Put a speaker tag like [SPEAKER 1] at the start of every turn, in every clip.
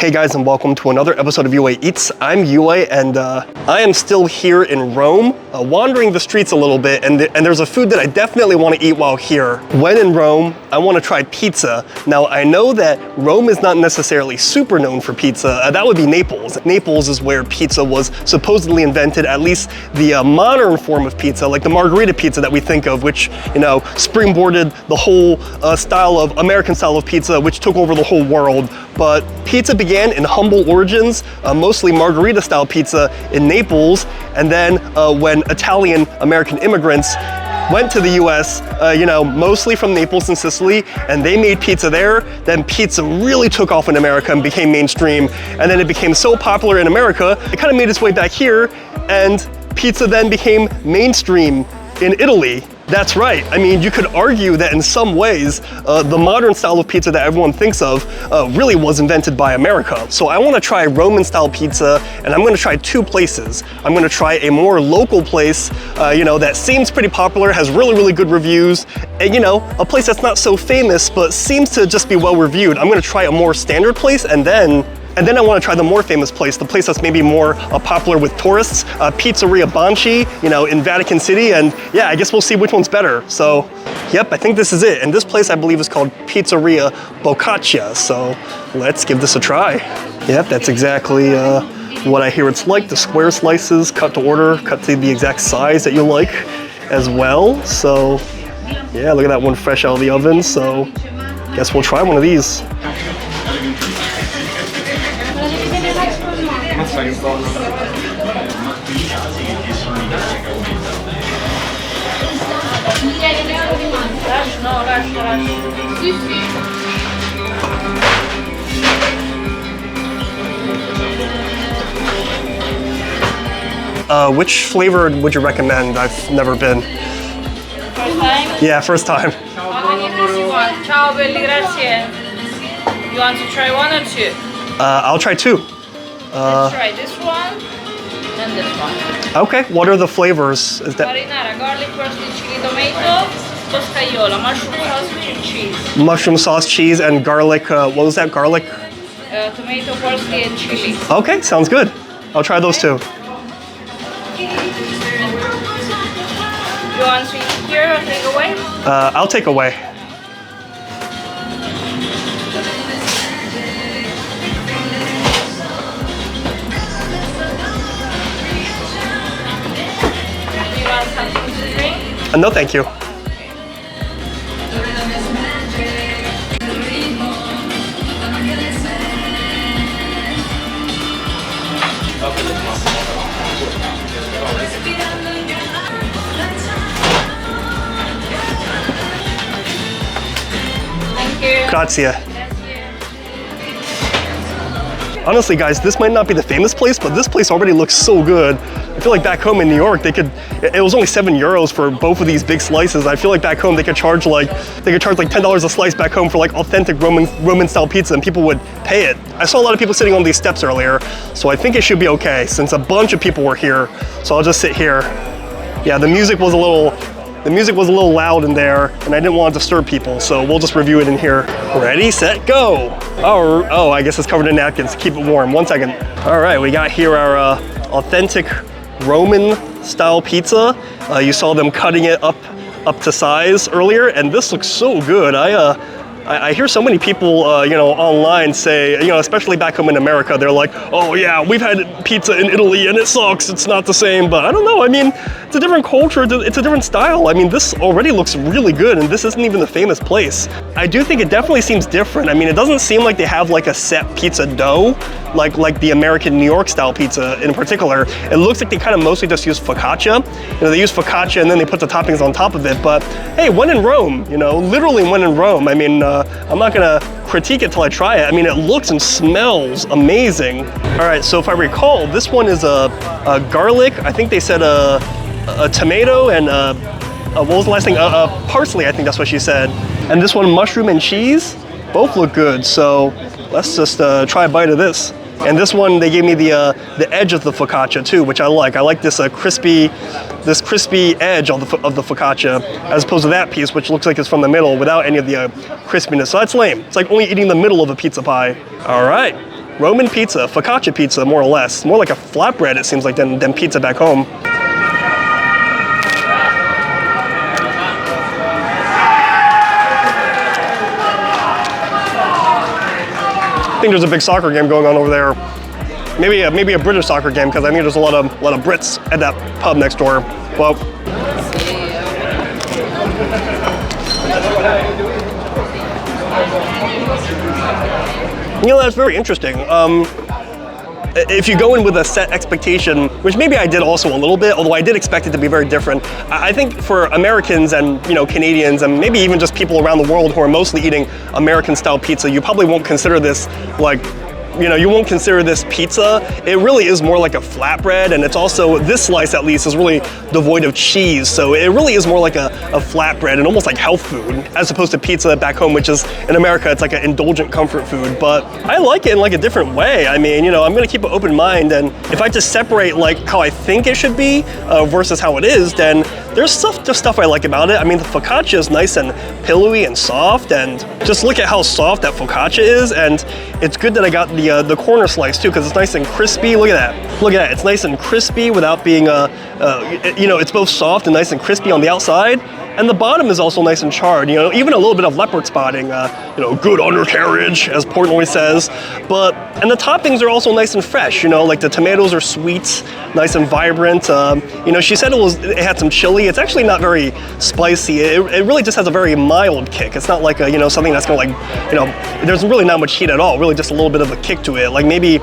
[SPEAKER 1] Hey guys, and welcome to another episode of UA Eats. I'm UA, and I am still here in Rome, wandering the streets a little bit, and there's a food that I definitely want to eat while here. When in Rome, I want to try pizza. Now, I know that Rome is not necessarily super known for pizza. That would be Naples. Naples is where pizza was supposedly invented, at least the modern form of pizza, like the margherita pizza that we think of, which, you know, springboarded the whole style of American style of pizza, which took over the whole world. But pizza began in humble origins, mostly margherita style pizza in Naples, and then when Italian American immigrants went to the US, you know, mostly from Naples and Sicily, and they made pizza there, then pizza really took off in America and became mainstream, and then it became so popular in America, it kind of made its way back here, and pizza then became mainstream in Italy. That's right. I mean, you could argue that in some ways, the modern style of pizza that everyone thinks of really was invented by America. So I want to try Roman style pizza, and I'm going to try two places. I'm going to try a more local place, you know, that seems pretty popular, has really, really good reviews, and, you know, a place that's not so famous, but seems to just be well reviewed. I'm going to try a more standard place, and then I want to try the more famous place, the place that's maybe more popular with tourists, Pizzeria Bonci, you know, in Vatican City, and yeah, I guess we'll see which one's better. So, yep, I think this is it. And this place, I believe, is called Pizzeria Boccaccia, so let's give this a try. Yep, that's exactly what I hear it's like. The square slices, cut to order, cut to the exact size that you like as well. So, yeah, look at that one fresh out of the oven, so guess we'll try one of these. Which flavor would you recommend? I've never been.
[SPEAKER 2] First time?
[SPEAKER 1] Yeah, first time.
[SPEAKER 2] How many do you want? Ciao belli, grazie. You want to try one or two?
[SPEAKER 1] I'll try two.
[SPEAKER 2] Let's try this one and this one.
[SPEAKER 1] Okay, what are the flavors? Is that
[SPEAKER 2] Marinara, garlic roasted chili tomato, boscaiola, mushroom sausage and cheese.
[SPEAKER 1] mushroom sauce, cheese, and garlic? What was that? Garlic?
[SPEAKER 2] Tomato, parsley and chili.
[SPEAKER 1] Okay, sounds good. I'll try those two.
[SPEAKER 2] You want to eat here or take away?
[SPEAKER 1] I'll take away.
[SPEAKER 2] Do you want something to drink?
[SPEAKER 1] No, thank you.
[SPEAKER 2] Thank you.
[SPEAKER 1] Grazie. Honestly, guys, this might not be the famous place, but this place already looks so good. I feel like back home in New York, it was only €7 for both of these big slices. I feel like back home they could charge like $10 a slice back home for like authentic Roman style pizza, and people would pay it. I saw a lot of people sitting on these steps earlier, so I think it should be okay since a bunch of people were here. So I'll just sit here. Yeah, the music was a little loud in there, and I didn't want to disturb people, so we'll just review it in here. Ready, set, go. Oh, I guess it's covered in napkins. Keep it warm. 1 second. All right, we got here our authentic Roman style pizza. You saw them cutting it up to size earlier, and this looks so good. I hear so many people, you know, online say, you know, especially back home in America, they're like, oh yeah, we've had pizza in Italy and it sucks, it's not the same. But I don't know, I mean, it's a different culture, it's a different style. I mean, this already looks really good, and this isn't even the famous place. I do think it definitely seems different. I mean, it doesn't seem like they have like a set pizza dough, like the American New York style pizza in particular. It looks like they kind of mostly just use focaccia. You know, they use focaccia and then they put the toppings on top of it. But hey, when in Rome, you know, literally when in Rome. I mean, I'm not gonna critique it till I try it. I mean, it looks and smells amazing. All right, so if I recall, this one is a garlic. I think they said a tomato and what was the last thing? Parsley, I think that's what she said. And this one, mushroom and cheese. Both look good, so let's just try a bite of this. And this one, they gave me the edge of the focaccia too, which I like. I like this crispy edge of the focaccia, as opposed to that piece, which looks like it's from the middle without any of the crispiness. So that's lame. It's like only eating the middle of a pizza pie. All right, Roman pizza, focaccia pizza, more or less. More like a flatbread, it seems like, than pizza back home. I think there's a big soccer game going on over there. Maybe a British soccer game, because I think there's a lot of Brits at that pub next door. Well, you know, that's very interesting. If you go in with a set expectation, which maybe I did also a little bit, although I did expect it to be very different, I think for Americans and, you know, Canadians and maybe even just people around the world who are mostly eating American-style pizza, you probably won't consider this like, you know, you won't consider this pizza. It really is more like a flatbread, and it's also, this slice at least is really devoid of cheese, so it really is more like a flatbread and almost like health food, as opposed to pizza back home, which is, in America, it's like an indulgent comfort food. But I like it in like a different way. I mean, you know, I'm gonna keep an open mind, and if I just separate like how I think it should be versus how it is, then there's stuff I like about it. I mean, the focaccia is nice and pillowy and soft, and just look at how soft that focaccia is, and it's good that I got the corner slice too, because it's nice and crispy. Look at that. Look at that. It's nice and crispy without being, you know, it's both soft and nice and crispy on the outside. And the bottom is also nice and charred, you know, even a little bit of leopard spotting, you know, good undercarriage, as Portnoy says. And the toppings are also nice and fresh, you know, like the tomatoes are sweet, nice and vibrant. You know, she said it had some chili. It's actually not very spicy. It really just has a very mild kick. It's not like you know, something that's gonna like, you know, there's really not much heat at all, really just a little bit of a kick to it. Like maybe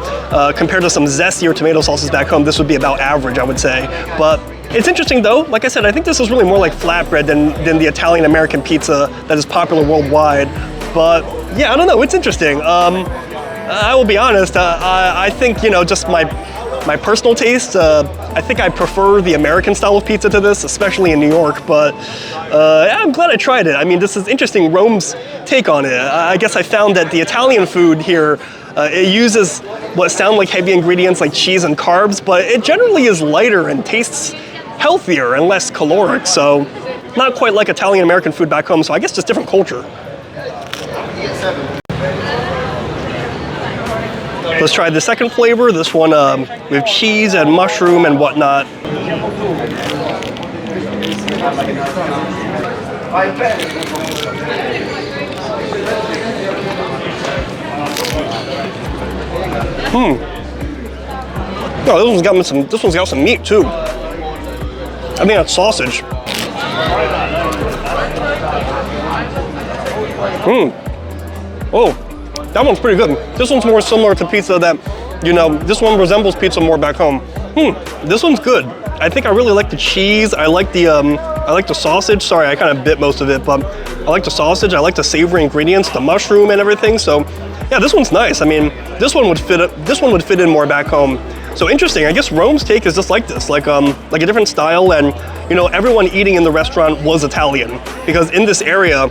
[SPEAKER 1] compared to some zestier tomato sauces back home, this would be about average, I would say. But it's interesting though, like I said, I think this is really more like flatbread than the Italian-American pizza that is popular worldwide. But yeah, I don't know, it's interesting. I will be honest, I think, you know, just my personal taste, I think I prefer the American style of pizza to this, especially in New York, but yeah, I'm glad I tried it. I mean, this is interesting, Rome's take on it. I guess I found that the Italian food here, it uses what sound like heavy ingredients like cheese and carbs, but it generally is lighter and tastes healthier and less caloric, so not quite like Italian-American food back home, so I guess just different culture. Let's try the second flavor, this one with cheese and mushroom and whatnot. Oh, this one's got some meat too. I think that's sausage. Oh, that one's pretty good. This one's more similar to pizza that, you know, this one resembles pizza more back home. This one's good. I think I really like the cheese. I like the sausage. Sorry, I kind of bit most of it, but I like the sausage. I like the savory ingredients, the mushroom and everything. So yeah, this one's nice. I mean, this one would fit in more back home. So interesting. I guess Rome's take is just like this, like a different style, and you know, everyone eating in the restaurant was Italian, because in this area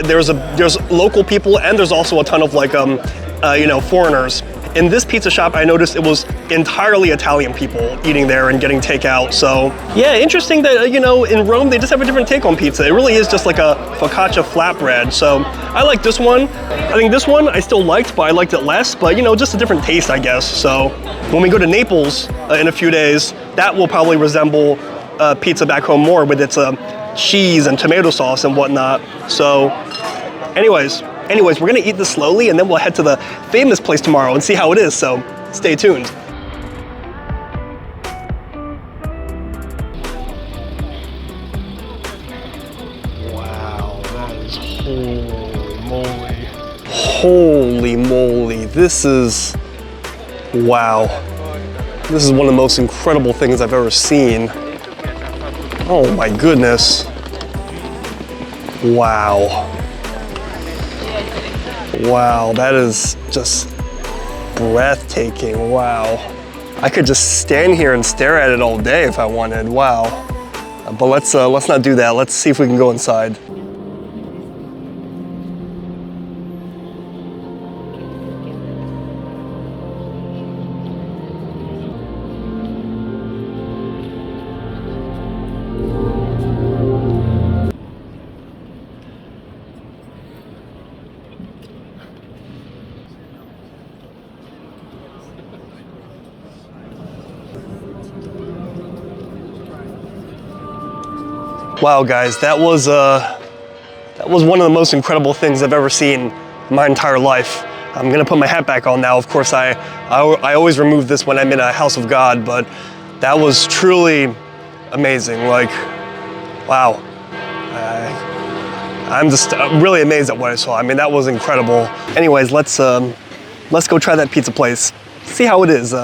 [SPEAKER 1] there's local people and there's also a ton of like you know, foreigners. In this pizza shop, I noticed it was entirely Italian people eating there and getting takeout. So yeah, interesting that, you know, in Rome, they just have a different take on pizza. It really is just like a focaccia flatbread. So I like this one. I think this one I still liked, but I liked it less, but you know, just a different taste, I guess. So when we go to Naples in a few days, that will probably resemble pizza back home more with its cheese and tomato sauce and whatnot. So anyways, we're gonna eat this slowly and then we'll head to the famous place tomorrow and see how it is, so stay tuned. Wow, that is holy moly. Holy moly, this is, wow. This is one of the most incredible things I've ever seen. Oh my goodness. Wow. Wow, that is just breathtaking, wow. I could just stand here and stare at it all day if I wanted, wow. But let's not do that. Let's see if we can go inside. Wow, guys, that was one of the most incredible things I've ever seen in my entire life. I'm gonna put my hat back on now. Of course, I always remove this when I'm in a house of God, but that was truly amazing. Like, wow. I'm just really amazed at what I saw. I mean, that was incredible. Anyways, let's go try that pizza place. See how it is.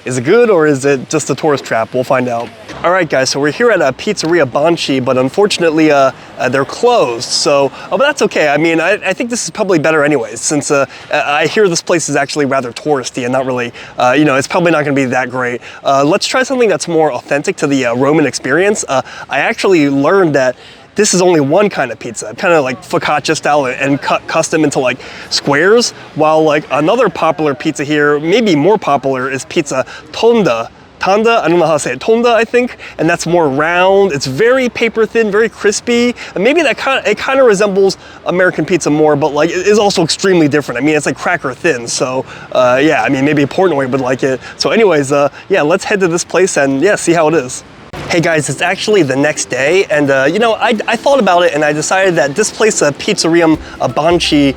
[SPEAKER 1] Is it good or is it just a tourist trap? We'll find out. All right, guys, so we're here at Pizzeria Bonci, but unfortunately they're closed. So, but that's okay. I mean, I think this is probably better anyways, since I hear this place is actually rather touristy and not really, you know, it's probably not gonna be that great. Let's try something that's more authentic to the Roman experience. I actually learned that this is only one kind of pizza, kind of like focaccia style and cut custom into like squares, while like another popular pizza here, maybe more popular, is pizza tonda. Tanda, I don't know how to say it, tonda, I think, and that's more round. It's very paper thin, very crispy. And maybe it kind of resembles American pizza more, but like it is also extremely different. I mean, it's like cracker thin, so yeah, I mean, maybe a Portnoy would like it. So anyways, yeah, let's head to this place and yeah, see how it is. Hey guys, it's actually the next day, and you know, I thought about it and I decided that this place, Pizzarium Bonci,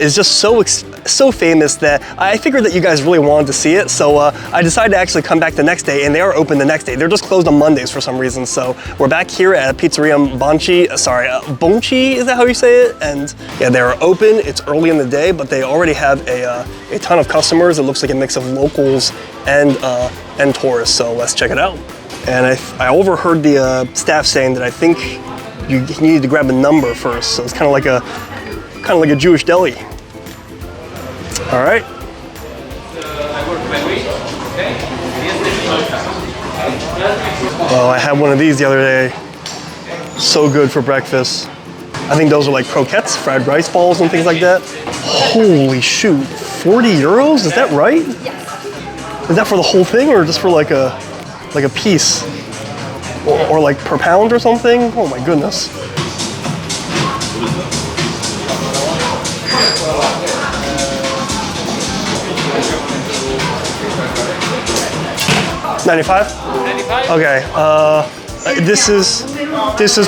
[SPEAKER 1] is just so famous that I figured that you guys really wanted to see it. So I decided to actually come back the next day, and they are open the next day. They're just closed on Mondays for some reason. So we're back here at Pizzarium Bonci, Bonci, is that how you say it? And yeah, they're open. It's early in the day, but they already have a ton of customers. It looks like a mix of locals and tourists. So let's check it out. And I overheard the staff saying that I think you need to grab a number first. So it's kind of like a Jewish deli. All right. Well, I had one of these the other day. So good for breakfast. I think those are like croquettes, fried rice balls and things like that. Holy shoot, 40 euros? Is that right? Yes. Is that for the whole thing or just for like a piece? Or like per pound or something? Oh my goodness. $95? Okay. This is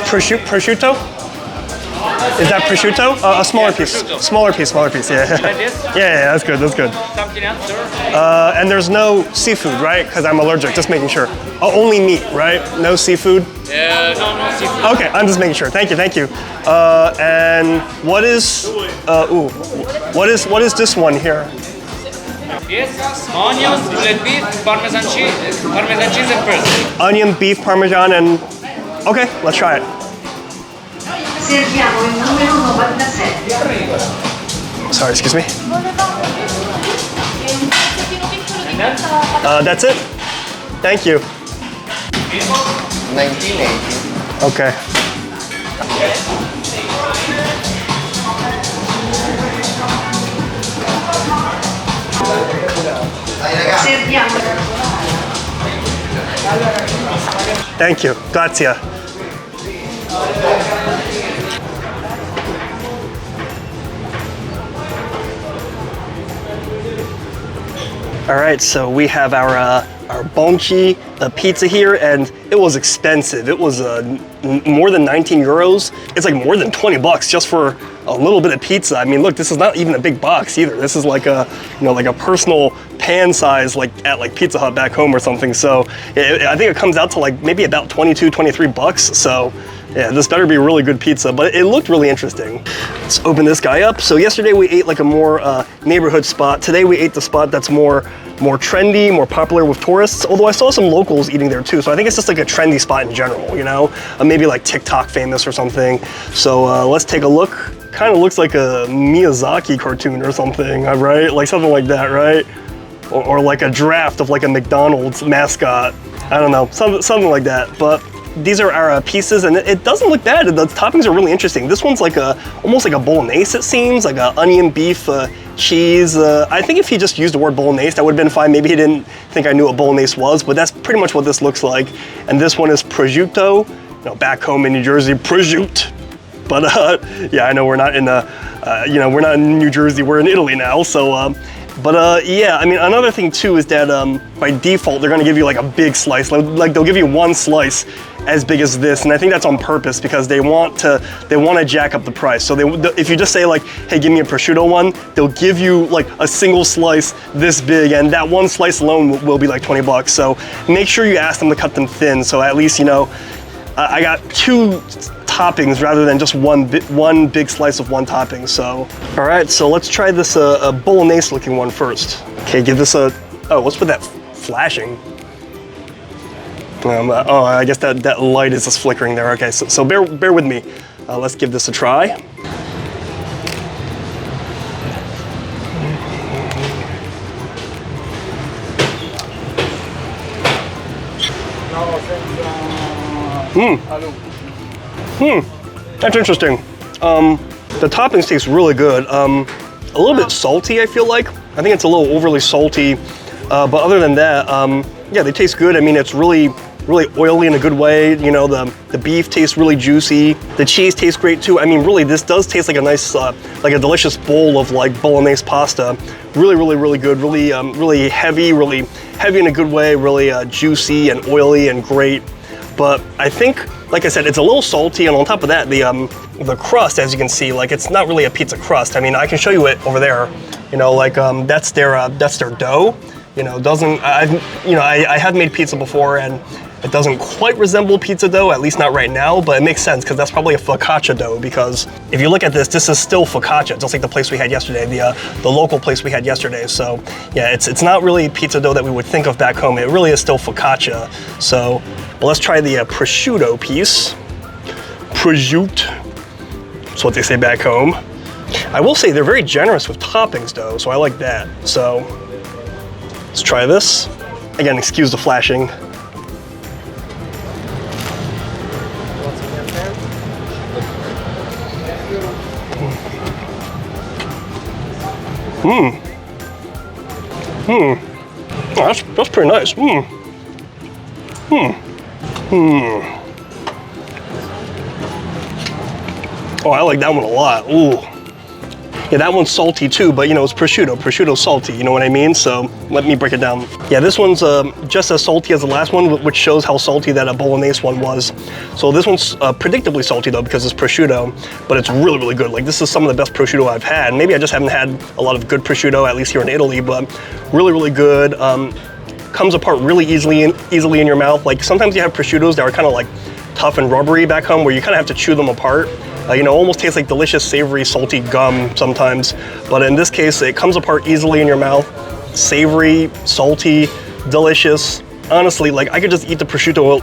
[SPEAKER 1] prosciutto? Is that prosciutto? A smaller piece. Smaller piece, yeah. Yeah, that's good, that's good.
[SPEAKER 3] Something else, sir?
[SPEAKER 1] And there's no seafood, right? Because I'm allergic, just making sure. Oh, only meat, right? No seafood?
[SPEAKER 3] No seafood.
[SPEAKER 1] Okay, I'm just making sure. Thank you. And what is, what is this one here?
[SPEAKER 3] Yes, onions, flat beef, parmesan cheese and parsley.
[SPEAKER 1] Onion, beef, parmesan, and okay, let's try it. Sorry, excuse me. That's it? Thank you.
[SPEAKER 4] 1980.
[SPEAKER 1] Okay. Thank you. Grazie. All right, so we have our Bonci pizza here, and it was expensive. It was more than 19 euros. It's like more than 20 bucks just for a little bit of pizza. I mean, look, this is not even a big box either. This is like a, you know, like a personal pan size, like at like Pizza Hut back home or something. So I think it comes out to like maybe about 22, 23 bucks. So yeah, this better be really good pizza, but it looked really interesting. Let's open this guy up. So yesterday we ate like a more neighborhood spot. Today we ate the spot that's more trendy, more popular with tourists, although I saw some locals eating there too. So I think it's just like a trendy spot in general, you know? Maybe like TikTok famous or something. So let's take a look. Kind of looks like a Miyazaki cartoon or something, right? Like something like that, right? Or like a draft of like a McDonald's mascot. I don't know, something like that. But these are our pieces, and it doesn't look bad. The toppings are really interesting. This one's like almost like a bolognese, it seems, like a onion, beef, cheese. I think if he just used the word bolognese, that would have been fine. Maybe he didn't think I knew what bolognese was, but that's pretty much what this looks like. And this one is prosciutto. You know, back home in New Jersey, prosciutto. But yeah, I know we're not in, you know, we're not in New Jersey. We're in Italy now. So But yeah, I mean, another thing too is that by default, they're gonna give you like a big slice. Like they'll give you one slice as big as this, and I think that's on purpose because they want to jack up the price. So if you just say like, hey, give me a prosciutto one, they'll give you like a single slice this big, and that one slice alone will be like 20 bucks. So make sure you ask them to cut them thin, so at least, you know, I got 2 toppings rather than just one big slice of one topping. So, all right, so let's try this bolognese looking one first. Okay, give this a, oh, what's with that flashing? Oh, I guess that light is just flickering there. Okay, so bear with me. Let's give this a try. That's interesting. The toppings taste really good. A little bit salty, I feel like. I think it's a little overly salty, but other than that, yeah, they taste good. I mean, it's really oily in a good way. You know, the beef tastes really juicy. The cheese tastes great too. I mean, really, this does taste like a nice, like a delicious bowl of like bolognese pasta. Really good. Really heavy in a good way. Really juicy and oily and great. But I think, like I said, it's a little salty, and on top of that, the crust, as you can see, like it's not really a pizza crust. I mean, I can show you it over there. You know, like that's their dough. You know, I have made pizza before, and it doesn't quite resemble pizza dough, at least not right now, but it makes sense because that's probably a focaccia dough, because if you look at this is still focaccia, just like the place we had yesterday, the local place we had yesterday. So yeah, it's not really pizza dough that we would think of back home. It really is still focaccia. So, well, let's try the prosciutto piece. Prosciutto, that's what they say back home. I will say they're very generous with toppings though, so I like that. So let's try this. Again, excuse the flashing. Oh, that's pretty nice. Oh, I like that one a lot. Ooh. Yeah, that one's salty too, but you know, it's prosciutto. Prosciutto's salty, you know what I mean? So let me break it down. Yeah, this one's just as salty as the last one, which shows how salty that bolognese one was. So this one's predictably salty though, because it's prosciutto, but it's really good. Like, this is some of the best prosciutto I've had. Maybe I just haven't had a lot of good prosciutto, at least here in Italy, but really good. Comes apart really easily in your mouth. Like, sometimes you have prosciuttos that are kind of like tough and rubbery back home, where you kind of have to chew them apart. You know, almost tastes like delicious, savory, salty gum sometimes. But in this case, it comes apart easily in your mouth. Savory, salty, delicious. Honestly, like, I could just eat the prosciutto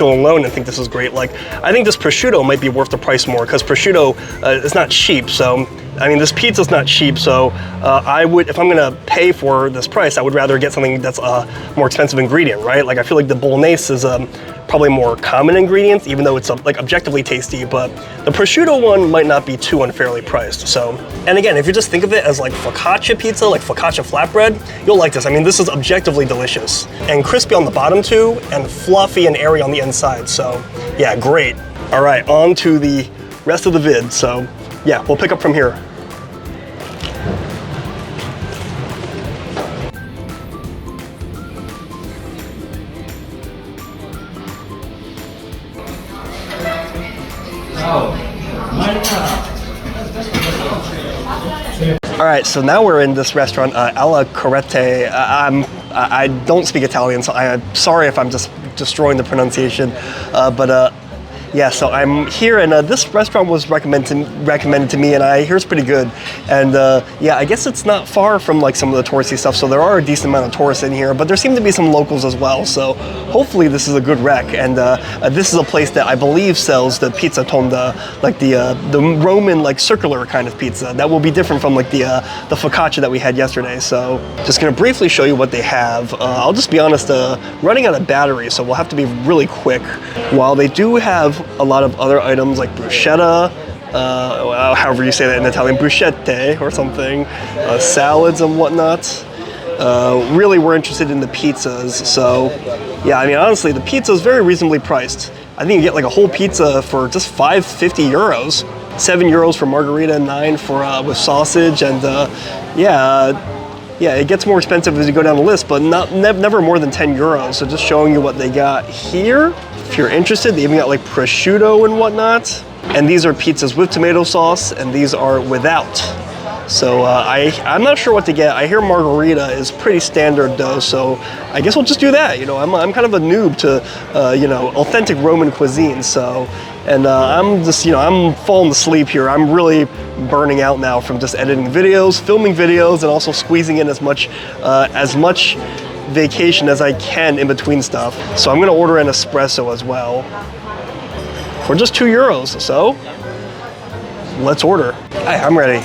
[SPEAKER 1] alone and think this is great. Like, I think this prosciutto might be worth the price more, because prosciutto is not cheap. So, I mean, this pizza's not cheap. So I would, if I'm gonna pay for this price, I would rather get something that's a more expensive ingredient, right? Like, I feel like the bolognese is probably more common ingredients, even though it's like objectively tasty, but the prosciutto one might not be too unfairly priced. So, and again, if you just think of it as like focaccia pizza, like focaccia flatbread, you'll like this. I mean, this is objectively delicious and crispy on the bottom too, and fluffy and airy on the inside. So yeah, great. All right, on to the rest of the vid. So yeah, we'll pick up from here. All right, so now we're in this restaurant, Ala Corete. I don't speak Italian, so I'm sorry if I'm just destroying the pronunciation, but yeah, so I'm here, and this restaurant was recommended to me, and I hear it's pretty good. And yeah, I guess it's not far from like some of the touristy stuff, so there are a decent amount of tourists in here, but there seem to be some locals as well. So hopefully this is a good rec. And this is a place that I believe sells the pizza tonda, like the Roman like circular kind of pizza. That will be different from like the focaccia that we had yesterday. So just gonna briefly show you what they have. I'll just be honest, running out of battery, so we'll have to be really quick. While they do have a lot of other items like bruschetta, however you say that in Italian, bruschette or something, salads and whatnot. Really, we're interested in the pizzas. So yeah, I mean, honestly, the pizza is very reasonably priced. I think you get like a whole pizza for just 5.50 euros, 7 euros for margarita, 9 for with sausage, and yeah, yeah, it gets more expensive as you go down the list, but never more than 10 euros. So just showing you what they got here. If you're interested, they even got like prosciutto and whatnot. And these are pizzas with tomato sauce, and these are without. So I'm not sure what to get. I hear margarita is pretty standard though, so I guess we'll just do that. You know, I'm kind of a noob to, you know, authentic Roman cuisine. So, and I'm just, you know, I'm falling asleep here. I'm really burning out now from just editing videos, filming videos, and also squeezing in as much vacation as I can in between stuff. So I'm gonna order an espresso as well for just 2 euros. So let's order. Hi, I'm ready.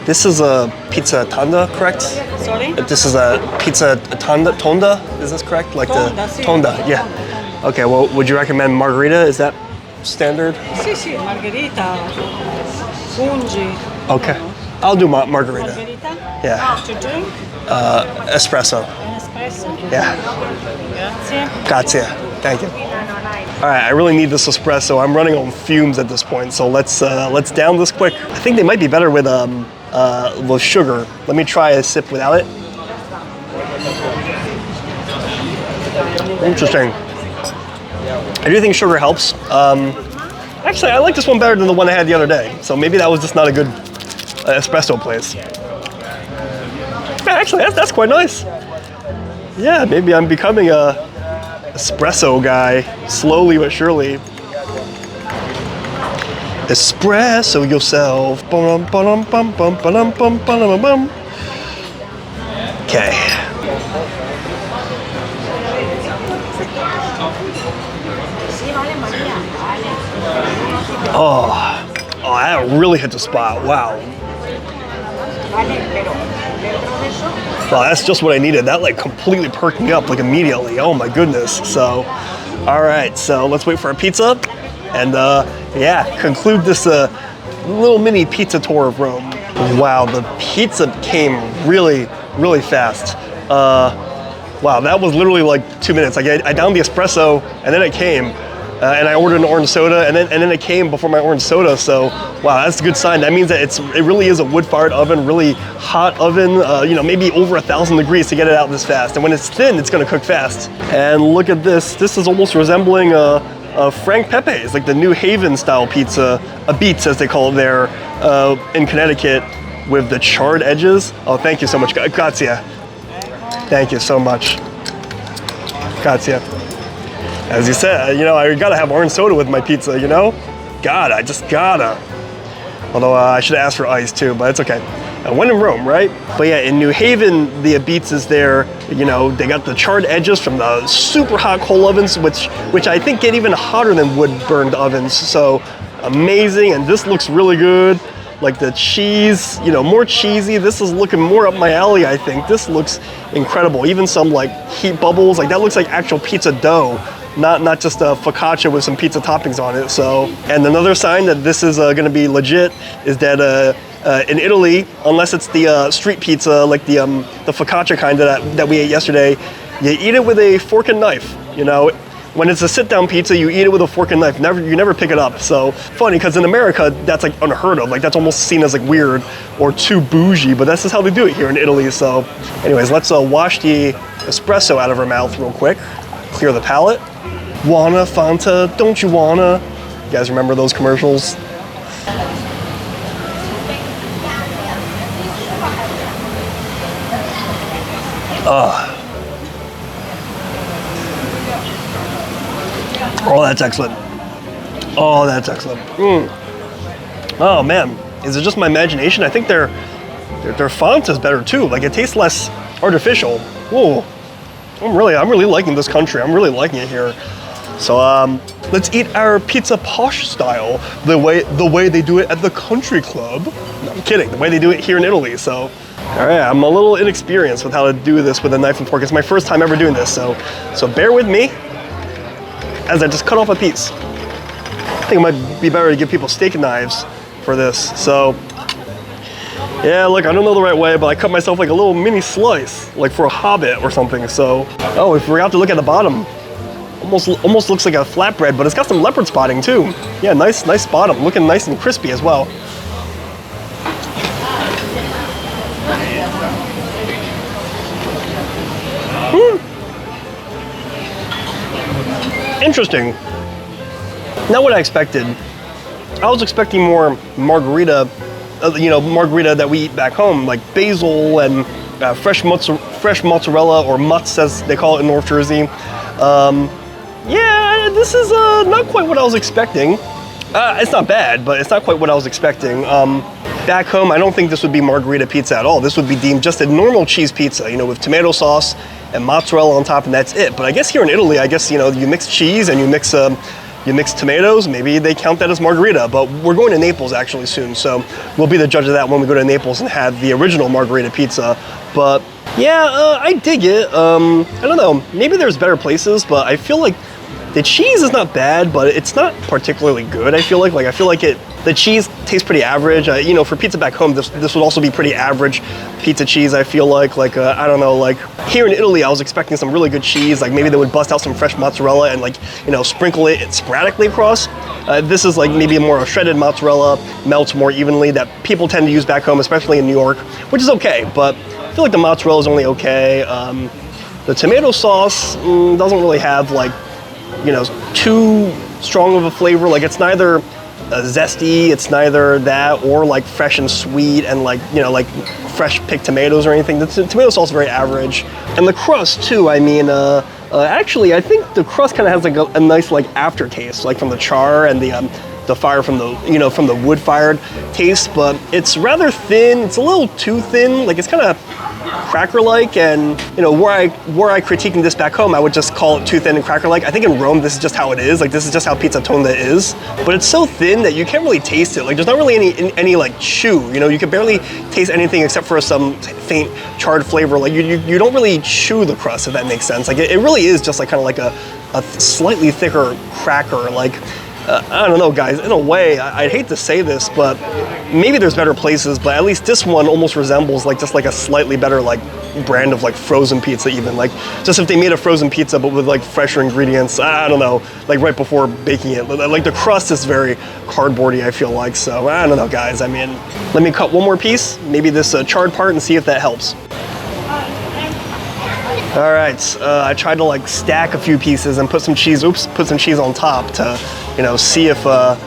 [SPEAKER 1] This is a pizza tonda, correct?
[SPEAKER 4] Sorry?
[SPEAKER 1] This is a pizza tonda, is this correct? Like
[SPEAKER 4] Tonda,
[SPEAKER 1] the
[SPEAKER 4] sì.
[SPEAKER 1] tonda, yeah. Okay, well, would you recommend margarita? Is that standard?
[SPEAKER 4] Sì, sì, margherita, fungi.
[SPEAKER 1] Okay, I'll do margarita.
[SPEAKER 4] Margherita?
[SPEAKER 1] Yeah.
[SPEAKER 4] To drink?
[SPEAKER 1] Espresso.
[SPEAKER 4] An espresso?
[SPEAKER 1] Yeah.
[SPEAKER 4] Grazie.
[SPEAKER 1] Grazie. Thank you. All right, I really need this espresso. I'm running on fumes at this point, so let's down this quick. I think they might be better with sugar. Let me try a sip without it. Interesting. I do think sugar helps. Actually, I like this one better than the one I had the other day. So maybe that was just not a good espresso place. Yeah, actually, that's quite nice. Yeah, maybe I'm becoming a espresso guy, slowly but surely. Espresso yourself. Okay. Oh, that really hit the spot. Wow. Wow, that's just what I needed. That like completely perked me up like immediately. Oh my goodness. So, all right. So let's wait for our pizza, and yeah, conclude this little mini pizza tour of Rome. Wow, the pizza came really, really fast. Wow, that was literally like 2 minutes. Like I downed the espresso, and then it came. And I ordered an orange soda, and then it came before my orange soda. So, wow, that's a good sign. That means that it really is a wood-fired oven, really hot oven. You know, maybe over 1,000 degrees to get it out this fast. And when it's thin, it's gonna cook fast. And look at this. This is almost resembling Frank Pepe's, like the New Haven style pizza, a Deets as they call it there in Connecticut, with the charred edges. Oh, thank you so much. Grazie. Thank you so much. Grazie. As you said, you know, I gotta have orange soda with my pizza, you know? I just gotta. Although I should ask for ice too, but it's okay. When in Rome, right? But yeah, in New Haven, the Deets is there. You know, they got the charred edges from the super hot coal ovens, which I think get even hotter than wood-burned ovens. So amazing, and this looks really good. Like the cheese, you know, more cheesy. This is looking more up my alley, I think. This looks incredible. Even some like heat bubbles, like that looks like actual pizza dough. Not just a focaccia with some pizza toppings on it. So, and another sign that this is gonna be legit is that in Italy, unless it's the street pizza, like the focaccia kind that we ate yesterday, you eat it with a fork and knife. You know, when it's a sit-down pizza, you eat it with a fork and knife. You never pick it up. So funny, because in America, that's like unheard of. Like that's almost seen as like weird or too bougie, but that's just how they do it here in Italy. So anyways, let's wash the espresso out of our mouth real quick, clear the palate. Wanna Fanta, don't you wanna? You guys remember those commercials? Oh, that's excellent. Oh, that's excellent. Oh man, is it just my imagination? I think their font is better too. Like it tastes less artificial. Whoa, I'm really liking this country. I'm really liking it here. So let's eat our pizza posh style, the way they do it at the country club. No, I'm kidding, the way they do it here in Italy. So, all right, I'm a little inexperienced with how to do this with a knife and fork. It's my first time ever doing this, so bear with me as I just cut off a piece. I think it might be better to give people steak knives for this. So, yeah, look, I don't know the right way, but I cut myself like a little mini slice, like for a hobbit or something. So, oh, we forgot to look at the bottom. Almost looks like a flatbread, but it's got some leopard spotting too. Yeah, nice bottom, looking nice and crispy as well. Interesting. Not what I expected. I was expecting more margarita, margarita that we eat back home, like basil and fresh mozzarella, or mutts as they call it in North Jersey. Yeah, this is not quite what I was expecting. It's not bad, but it's not quite what I was expecting. Back home, I don't think this would be margarita pizza at all. This would be deemed just a normal cheese pizza, with tomato sauce and mozzarella on top, and that's it. But I guess here in Italy, you mix cheese and you mix tomatoes. Maybe they count that as margarita. But we're going to Naples actually soon, so we'll be the judge of that when we go to Naples and have the original margarita pizza. But yeah, I dig it. I don't know. Maybe there's better places, but I feel like the cheese is not bad, but it's not particularly good. I feel like the cheese tastes pretty average. For pizza back home, this would also be pretty average pizza cheese. I feel like I don't know, like here in Italy, I was expecting some really good cheese. Like maybe they would bust out some fresh mozzarella and sprinkle it sporadically across. This is like maybe more a shredded mozzarella, melts more evenly, that people tend to use back home, especially in New York, which is okay. But I feel like the mozzarella is only okay. The tomato sauce doesn't really have too strong of a flavor. Like it's neither zesty, it's neither that, or like fresh and sweet and like fresh picked tomatoes or anything. The tomato sauce is very average. And the crust too, actually I think the crust kind of has like a nice aftertaste, like from the char and the fire from the from the wood fired taste, but it's rather thin. It's a little too thin. Like it's kind of cracker-like, and were I critiquing this back home, I would just call it too thin and cracker-like. I think in Rome, this is just how it is. Like this is just how pizza tonda is. But it's so thin that you can't really taste it. Like there's not really any like chew. You can barely taste anything except for some faint charred flavor. Like you don't really chew the crust, if that makes sense. Like it really is just like kind of like a slightly thicker cracker. Like I don't know, guys. In a way, I'd hate to say this, but maybe there's better places. But at least this one almost resembles just like a slightly better brand of frozen pizza. Even just if they made a frozen pizza but with fresher ingredients. I don't know, right before baking it. Like the crust is very cardboardy, I feel like. So I don't know, guys. I mean, let me cut one more piece, maybe this charred part, and see if that helps. All right, I tried to stack a few pieces and put some cheese on top to, see if that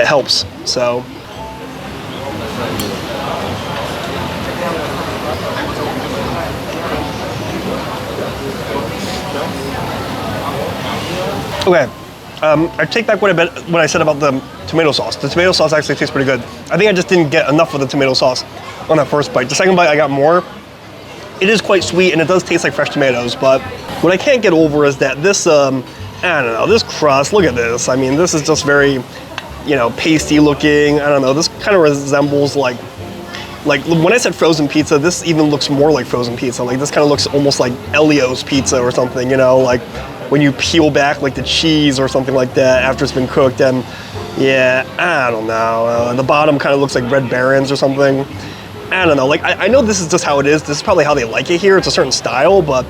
[SPEAKER 1] helps. So. Okay, I take back what I said about the tomato sauce. The tomato sauce actually tastes pretty good. I think I just didn't get enough of the tomato sauce on that first bite. The second bite, I got more. It is quite sweet and it does taste like fresh tomatoes, but what I can't get over is that this, I don't know, this crust, look at this. I mean, this is just very, pasty looking. I don't know, this kind of resembles like when I said frozen pizza, this even looks more like frozen pizza. Like this kind of looks almost like Elio's pizza or something, like when you peel back the cheese or something like that after it's been cooked. And yeah, I don't know, the bottom kind of looks like Red Baron's or something. I don't know, I know this is just how it is. This is probably how they like it here. It's a certain style, but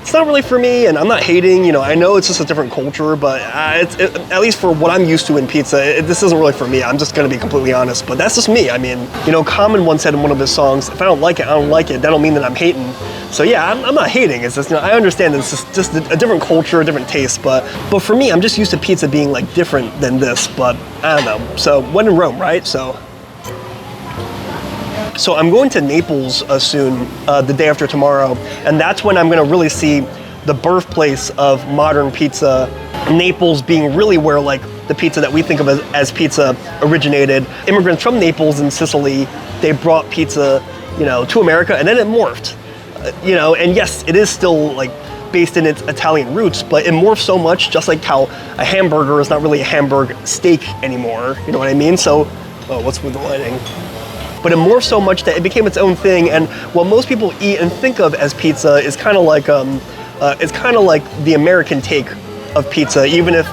[SPEAKER 1] it's not really for me, and I'm not hating. I know it's just a different culture, but at least for what I'm used to in pizza, this isn't really for me. I'm just gonna be completely honest, but that's just me. I mean, Common once said in one of his songs, if I don't like it, I don't like it. That don't mean that I'm hating. So yeah, I'm not hating. It's just, I understand it's just a different culture, a different taste, but for me, I'm just used to pizza being different than this, but I don't know. So when in Rome, right? So I'm going to Naples soon, the day after tomorrow, and that's when I'm gonna really see the birthplace of modern pizza. Naples being really where the pizza that we think of as pizza originated. Immigrants from Naples and Sicily, they brought pizza, to America, and then it morphed. And yes, it is still based in its Italian roots, but it morphed so much, just like how a hamburger is not really a hamburg steak anymore, you know what I mean? So, what's with the lighting? But it morphed so much that it became its own thing, and what most people eat and think of as pizza is kind of like the American take of pizza, even if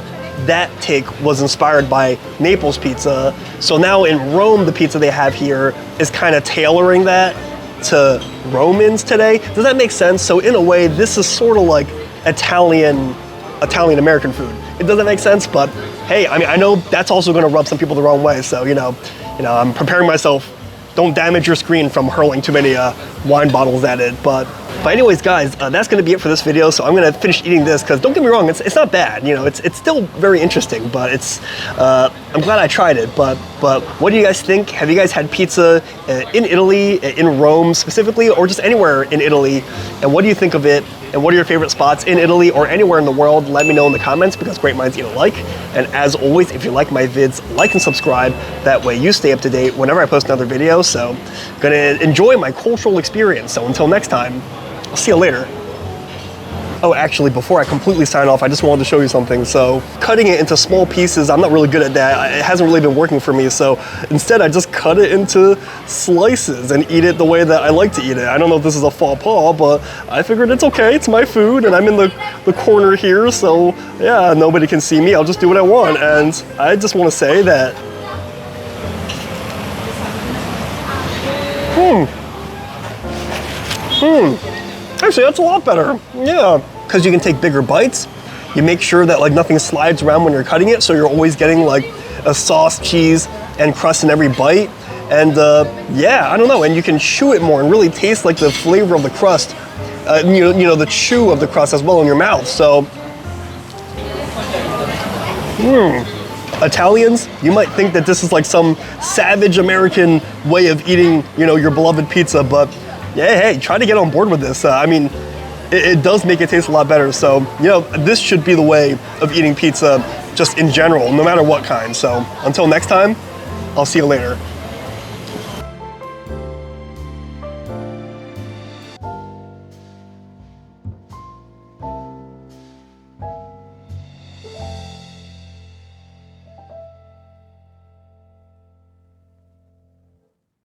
[SPEAKER 1] that take was inspired by Naples pizza. So now in Rome, the pizza they have here is kind of tailoring that to Romans today. Does that make sense? So in a way, this is sort of like Italian American food. It doesn't make sense, but hey, I mean, I know that's also going to rub some people the wrong way. So I'm preparing myself. Don't damage your screen from hurling too many wine bottles at it. But But anyways, guys, that's gonna be it for this video. So I'm gonna finish eating this because don't get me wrong, it's not bad. You know, it's still very interesting, but it's I'm glad I tried it. But what do you guys think? Have you guys had pizza in Italy, in Rome specifically, or just anywhere in Italy? And what do you think of it? And what are your favorite spots in Italy or anywhere in the world? Let me know in the comments because great minds eat alike. And as always, if you like my vids, like and subscribe. That way you stay up to date whenever I post another video. So gonna enjoy my cultural experience. So until next time, I'll see you later. Oh, actually, before I completely sign off, I just wanted to show you something. So cutting it into small pieces, I'm not really good at that. It hasn't really been working for me. So instead, I just cut it into slices and eat it the way that I like to eat it. I don't know if this is a faux pas, but I figured it's okay. It's my food and I'm in the corner here. So yeah, nobody can see me. I'll just do what I want. And I just want to say that, actually, that's a lot better. Yeah, because you can take bigger bites. You make sure that like nothing slides around when you're cutting it, so you're always getting like a sauce, cheese, and crust in every bite. And yeah, I don't know. And you can chew it more and really taste like the flavor of the crust. You know, the chew of the crust as well in your mouth. So, Italians, you might think that this is like some savage American way of eating, you know, your beloved pizza, but yeah, hey, try to get on board with this. I mean, it does make it taste a lot better. So, you know, this should be the way of eating pizza just in general, no matter what kind. So until next time, I'll see you later.